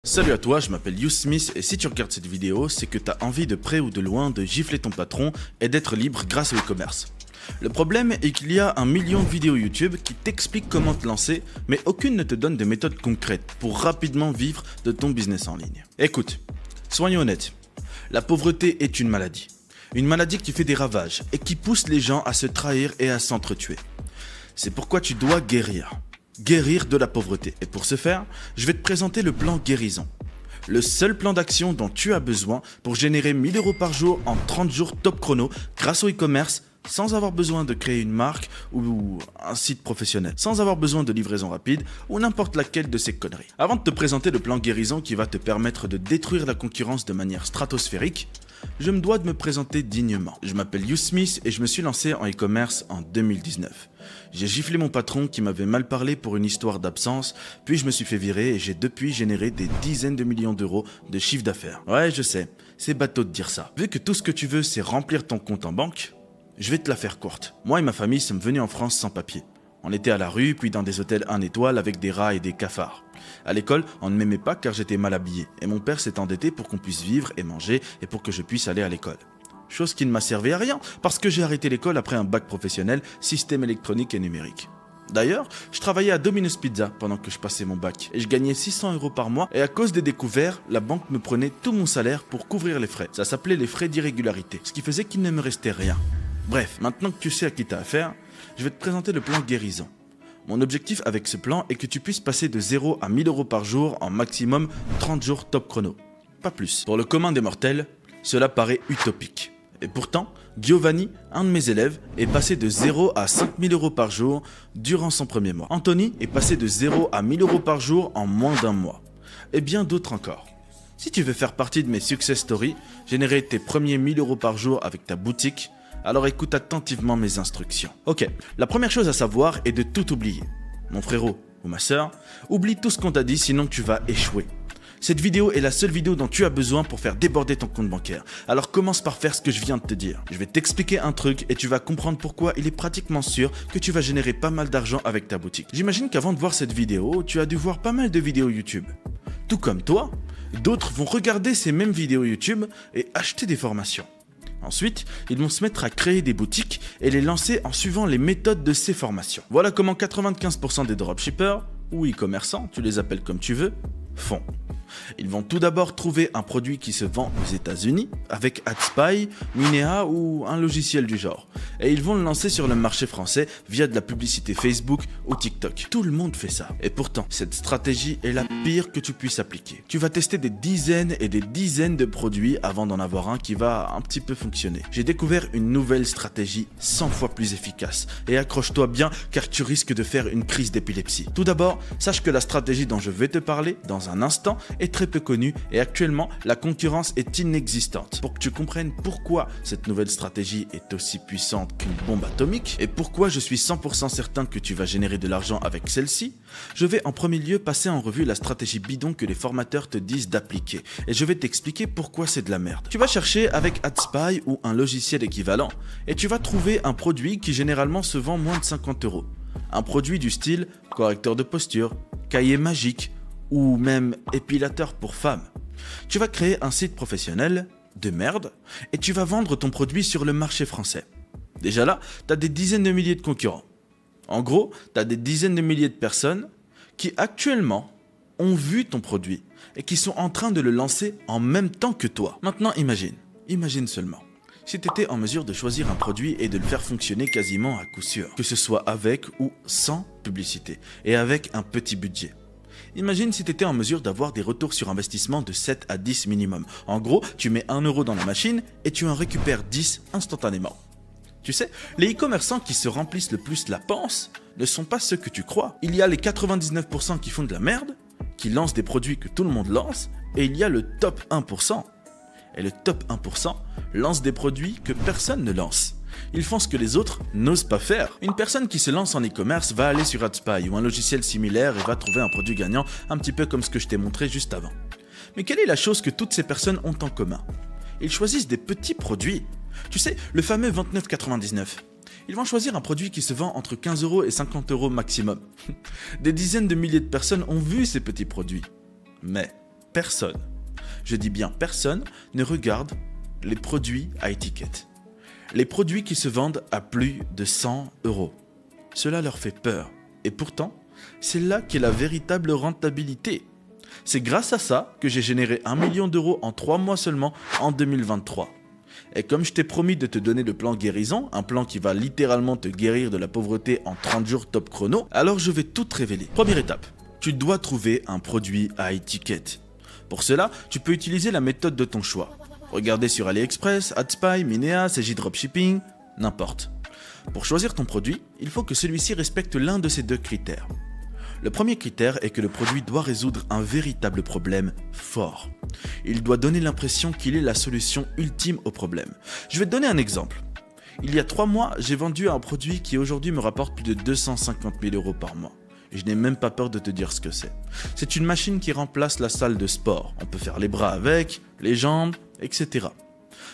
Salut à toi, je m'appelle YouSmith et si tu regardes cette vidéo, c'est que tu as envie de près ou de loin de gifler ton patron et d'être libre grâce au e-commerce. Le problème est qu'il y a 1 million de vidéos YouTube qui t'expliquent comment te lancer, mais aucune ne te donne des méthodes concrètes pour rapidement vivre de ton business en ligne. Écoute, soyons honnêtes, la pauvreté est une maladie. Une maladie qui fait des ravages et qui pousse les gens à se trahir et à s'entretuer. C'est pourquoi tu dois guérir. Guérir de la pauvreté. Et pour ce faire, je vais te présenter le plan guérison. Le seul plan d'action dont tu as besoin pour générer 1000 € par jour en 30 jours top chrono grâce au e-commerce sans avoir besoin de créer une marque ou un site professionnel, sans avoir besoin de livraison rapide ou n'importe laquelle de ces conneries. Avant de te présenter le plan guérison qui va te permettre de détruire la concurrence de manière stratosphérique, je me dois de me présenter dignement. Je m'appelle YouSmith et je me suis lancé en e-commerce en 2019. J'ai giflé mon patron qui m'avait mal parlé pour une histoire d'absence, puis je me suis fait virer et j'ai depuis généré des dizaines de millions d'euros de chiffre d'affaires. Ouais, je sais, c'est bateau de dire ça. Vu que tout ce que tu veux c'est remplir ton compte en banque, je vais te la faire courte. Moi et ma famille sommes venus en France sans papier. On était à la rue, puis dans des hôtels 1 étoile avec des rats et des cafards. À l'école, on ne m'aimait pas car j'étais mal habillé, et mon père s'est endetté pour qu'on puisse vivre et manger et pour que je puisse aller à l'école. Chose qui ne m'a servi à rien, parce que j'ai arrêté l'école après un bac professionnel, système électronique et numérique. D'ailleurs, je travaillais à Domino's Pizza pendant que je passais mon bac, et je gagnais 600 € par mois, et à cause des découvertes, la banque me prenait tout mon salaire pour couvrir les frais. Ça s'appelait les frais d'irrégularité, ce qui faisait qu'il ne me restait rien. Bref, maintenant que tu sais à qui t'as affaire, je vais te présenter le plan guérison. Mon objectif avec ce plan est que tu puisses passer de 0 à 1000 € par jour en maximum 30 jours top chrono. Pas plus. Pour le commun des mortels, cela paraît utopique. Et pourtant, Giovanni, un de mes élèves, est passé de 0 à 5000 € par jour durant son premier mois. Anthony est passé de 0 à 1000 € par jour en moins d'1 mois. Et bien d'autres encore. Si tu veux faire partie de mes success stories, générer tes premiers 1000 € par jour avec ta boutique, alors écoute attentivement mes instructions. Ok, la première chose à savoir est de tout oublier. Mon frérot ou ma sœur, oublie tout ce qu'on t'a dit sinon tu vas échouer. Cette vidéo est la seule vidéo dont tu as besoin pour faire déborder ton compte bancaire. Alors commence par faire ce que je viens de te dire. Je vais t'expliquer un truc et tu vas comprendre pourquoi il est pratiquement sûr que tu vas générer pas mal d'argent avec ta boutique. J'imagine qu'avant de voir cette vidéo, tu as dû voir pas mal de vidéos YouTube. Tout comme toi, d'autres vont regarder ces mêmes vidéos YouTube et acheter des formations. Ensuite, ils vont se mettre à créer des boutiques et les lancer en suivant les méthodes de ces formations. Voilà comment 95% des dropshippers, ou e-commerçants, tu les appelles comme tu veux, font. Ils vont tout d'abord trouver un produit qui se vend aux États-Unis avec AdSpy, Minea ou un logiciel du genre. Et ils vont le lancer sur le marché français via de la publicité Facebook ou TikTok. Tout le monde fait ça. Et pourtant, cette stratégie est la pire que tu puisses appliquer. Tu vas tester des dizaines et des dizaines de produits avant d'en avoir un qui va un petit peu fonctionner. J'ai découvert une nouvelle stratégie 100 fois plus efficace. Et accroche-toi bien car tu risques de faire une crise d'épilepsie. Tout d'abord, sache que la stratégie dont je vais te parler dans un instant est très peu connue et actuellement la concurrence est inexistante. Pour que tu comprennes pourquoi cette nouvelle stratégie est aussi puissante qu'une bombe atomique et pourquoi je suis 100% certain que tu vas générer de l'argent avec celle-ci, je vais en premier lieu passer en revue la stratégie bidon que les formateurs te disent d'appliquer et je vais t'expliquer pourquoi c'est de la merde. Tu vas chercher avec AdSpy ou un logiciel équivalent et tu vas trouver un produit qui généralement se vend moins de 50 €. Un produit du style correcteur de posture, cahier magique ou même épilateur pour femmes. Tu vas créer un site professionnel de merde et tu vas vendre ton produit sur le marché français. Déjà là, tu as des dizaines de milliers de concurrents. En gros, tu as des dizaines de milliers de personnes qui actuellement ont vu ton produit et qui sont en train de le lancer en même temps que toi. Maintenant imagine seulement. Si tu étais en mesure de choisir un produit et de le faire fonctionner quasiment à coup sûr, que ce soit avec ou sans publicité et avec un petit budget. Imagine si tu étais en mesure d'avoir des retours sur investissement de 7 à 10 minimum. En gros, tu mets 1 € dans la machine et tu en récupères 10 instantanément. Tu sais, les e-commerçants qui se remplissent le plus la panse ne sont pas ceux que tu crois. Il y a les 99% qui font de la merde, qui lancent des produits que tout le monde lance, et il y a le top 1%. Et le top 1% lance des produits que personne ne lance. Ils font ce que les autres n'osent pas faire. Une personne qui se lance en e-commerce va aller sur AdSpy ou un logiciel similaire et va trouver un produit gagnant un petit peu comme ce que je t'ai montré juste avant. Mais quelle est la chose que toutes ces personnes ont en commun? Ils choisissent des petits produits. Tu sais, le fameux 29,99. Ils vont choisir un produit qui se vend entre 15 € et 50 € maximum. Des dizaines de milliers de personnes ont vu ces petits produits. Mais personne, je dis bien personne, ne regarde les produits à étiquette. Les produits qui se vendent à plus de 100 €. Cela leur fait peur. Et pourtant, c'est là qu'est la véritable rentabilité. C'est grâce à ça que j'ai généré 1 million d'euros en 3 mois seulement en 2023. Et comme je t'ai promis de te donner le plan guérison, un plan qui va littéralement te guérir de la pauvreté en 30 jours top chrono, alors je vais tout te révéler. Première étape, tu dois trouver un produit à étiquette. Pour cela, tu peux utiliser la méthode de ton choix. Regardez sur AliExpress, AdSpy, Minea, CJ Dropshipping, n'importe. Pour choisir ton produit, il faut que celui-ci respecte l'un de ces 2 critères. Le premier critère est que le produit doit résoudre un véritable problème fort. Il doit donner l'impression qu'il est la solution ultime au problème. Je vais te donner un exemple. Il y a 3 mois, j'ai vendu un produit qui aujourd'hui me rapporte plus de 250 000 € par mois. Et je n'ai même pas peur de te dire ce que c'est. C'est une machine qui remplace la salle de sport. On peut faire les bras avec, les jambes, etc.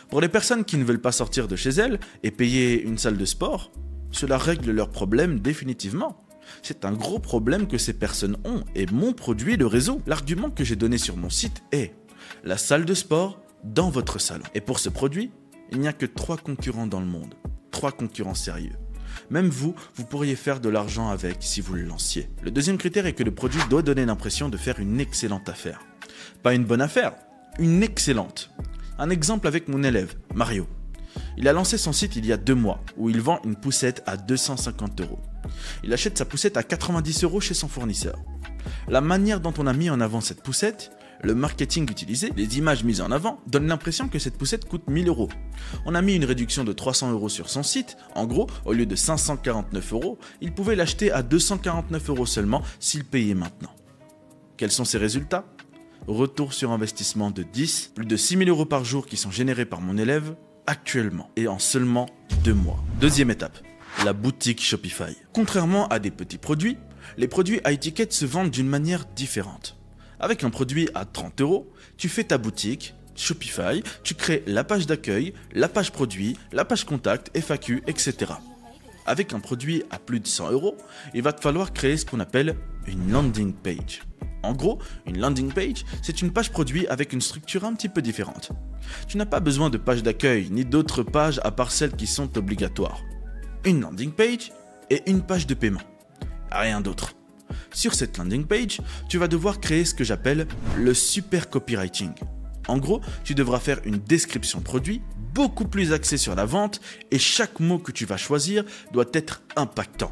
Pour les personnes qui ne veulent pas sortir de chez elles et payer une salle de sport, cela règle leur problème définitivement. C'est un gros problème que ces personnes ont et mon produit le résout. L'argument que j'ai donné sur mon site est la salle de sport dans votre salon. Et pour ce produit, il n'y a que 3 concurrents dans le monde. 3 concurrents sérieux. Même vous pourriez faire de l'argent avec si vous le lanciez. Le deuxième critère est que le produit doit donner l'impression de faire une excellente affaire. Pas une bonne affaire, une excellente. Un exemple avec mon élève, Mario. Il a lancé son site il y a 2 mois, où il vend une poussette à 250 €. Il achète sa poussette à 90 € chez son fournisseur. La manière dont on a mis en avant cette poussette, le marketing utilisé, les images mises en avant, donnent l'impression que cette poussette coûte 1000 €. On a mis une réduction de 300 € sur son site. En gros, au lieu de 549 €, il pouvait l'acheter à 249 € seulement s'il payait maintenant. Quels sont ses résultats ? Retour sur investissement de 10, plus de 6 000 € par jour qui sont générés par mon élève actuellement et en seulement 2 mois. Deuxième étape, la boutique Shopify. Contrairement à des petits produits, les produits à étiquette se vendent d'une manière différente. Avec un produit à 30 €, tu fais ta boutique Shopify, tu crées la page d'accueil, la page produit, la page contact, FAQ, etc. Avec un produit à plus de 100 €, il va te falloir créer ce qu'on appelle une landing page. En gros, une landing page, c'est une page produit avec une structure un petit peu différente. Tu n'as pas besoin de page d'accueil ni d'autres pages à part celles qui sont obligatoires. Une landing page et une page de paiement. Rien d'autre. Sur cette landing page, tu vas devoir créer ce que j'appelle le super copywriting. En gros, tu devras faire une description produit beaucoup plus axée sur la vente et chaque mot que tu vas choisir doit être impactant.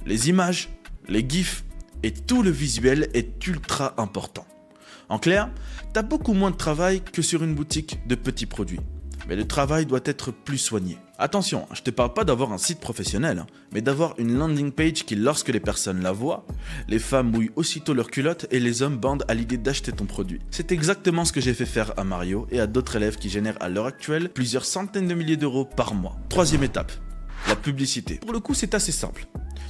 Les images, les gifs et tout le visuel est ultra important. En clair, tu as beaucoup moins de travail que sur une boutique de petits produits. Mais le travail doit être plus soigné. Attention, je ne te parle pas d'avoir un site professionnel, mais d'avoir une landing page qui, lorsque les personnes la voient, les femmes mouillent aussitôt leurs culottes et les hommes bandent à l'idée d'acheter ton produit. C'est exactement ce que j'ai fait faire à Mario et à d'autres élèves qui génèrent à l'heure actuelle plusieurs centaines de milliers d'euros par mois. Troisième étape, la publicité. Pour le coup, c'est assez simple.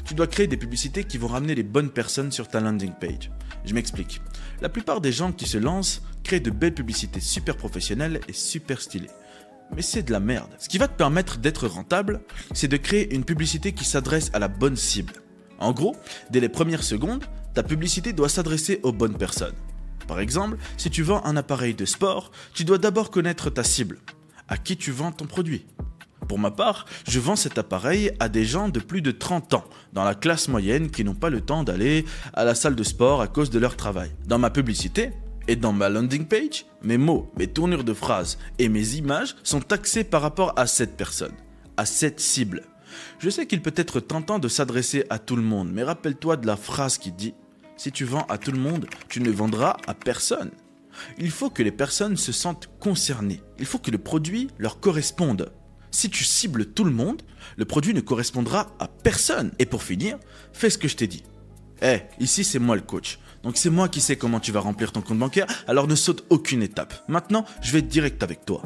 Tu dois créer des publicités qui vont ramener les bonnes personnes sur ta landing page. Je m'explique. La plupart des gens qui se lancent créent de belles publicités super professionnelles et super stylées. Mais c'est de la merde. Ce qui va te permettre d'être rentable, c'est de créer une publicité qui s'adresse à la bonne cible. En gros, dès les premières secondes, ta publicité doit s'adresser aux bonnes personnes. Par exemple, si tu vends un appareil de sport, tu dois d'abord connaître ta cible. À qui tu vends ton produit ? Pour ma part, je vends cet appareil à des gens de plus de 30 ans, dans la classe moyenne qui n'ont pas le temps d'aller à la salle de sport à cause de leur travail. Dans ma publicité et dans ma landing page, mes mots, mes tournures de phrases et mes images sont axés par rapport à cette personne, à cette cible. Je sais qu'il peut être tentant de s'adresser à tout le monde, mais rappelle-toi de la phrase qui dit « Si tu vends à tout le monde, tu ne vendras à personne ». Il faut que les personnes se sentent concernées. Il faut que le produit leur corresponde. Si tu cibles tout le monde, le produit ne correspondra à personne. Et pour finir, fais ce que je t'ai dit. Ici c'est moi le coach. Donc c'est moi qui sais comment tu vas remplir ton compte bancaire, alors ne saute aucune étape. Maintenant, je vais être direct avec toi.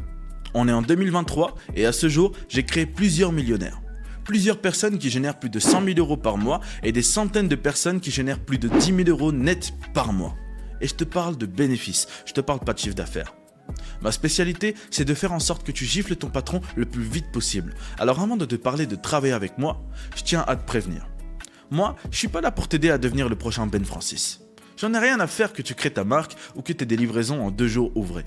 On est en 2023 et à ce jour, j'ai créé plusieurs millionnaires. Plusieurs personnes qui génèrent plus de 100 000 € par mois et des centaines de personnes qui génèrent plus de 10 000 € net par mois. Et je te parle de bénéfices, je te parle pas de chiffre d'affaires. Ma spécialité, c'est de faire en sorte que tu gifles ton patron le plus vite possible. Alors avant de te parler de travailler avec moi, je tiens à te prévenir. Moi, je suis pas là pour t'aider à devenir le prochain Ben Francis. J'en ai rien à faire que tu crées ta marque ou que tu aies des livraisons en 2 jours ouvrés.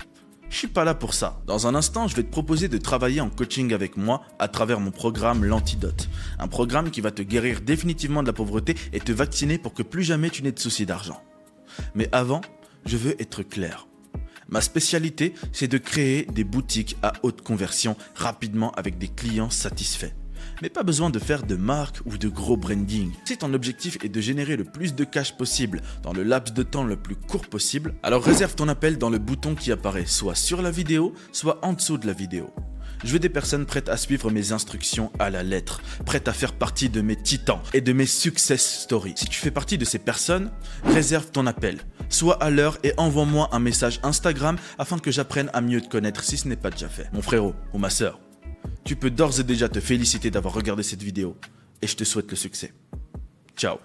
Je suis pas là pour ça. Dans un instant, je vais te proposer de travailler en coaching avec moi à travers mon programme L'Antidote. Un programme qui va te guérir définitivement de la pauvreté et te vacciner pour que plus jamais tu n'aies de soucis d'argent. Mais avant, je veux être clair. Ma spécialité, c'est de créer des boutiques à haute conversion rapidement avec des clients satisfaits. Mais pas besoin de faire de marque ou de gros branding. Si ton objectif est de générer le plus de cash possible dans le laps de temps le plus court possible, alors réserve ton appel dans le bouton qui apparaît soit sur la vidéo, soit en dessous de la vidéo. Je veux des personnes prêtes à suivre mes instructions à la lettre, prêtes à faire partie de mes titans et de mes success stories. Si tu fais partie de ces personnes, réserve ton appel. Sois à l'heure et envoie-moi un message Instagram afin que j'apprenne à mieux te connaître si ce n'est pas déjà fait. Mon frérot ou ma sœur, tu peux d'ores et déjà te féliciter d'avoir regardé cette vidéo et je te souhaite le succès. Ciao.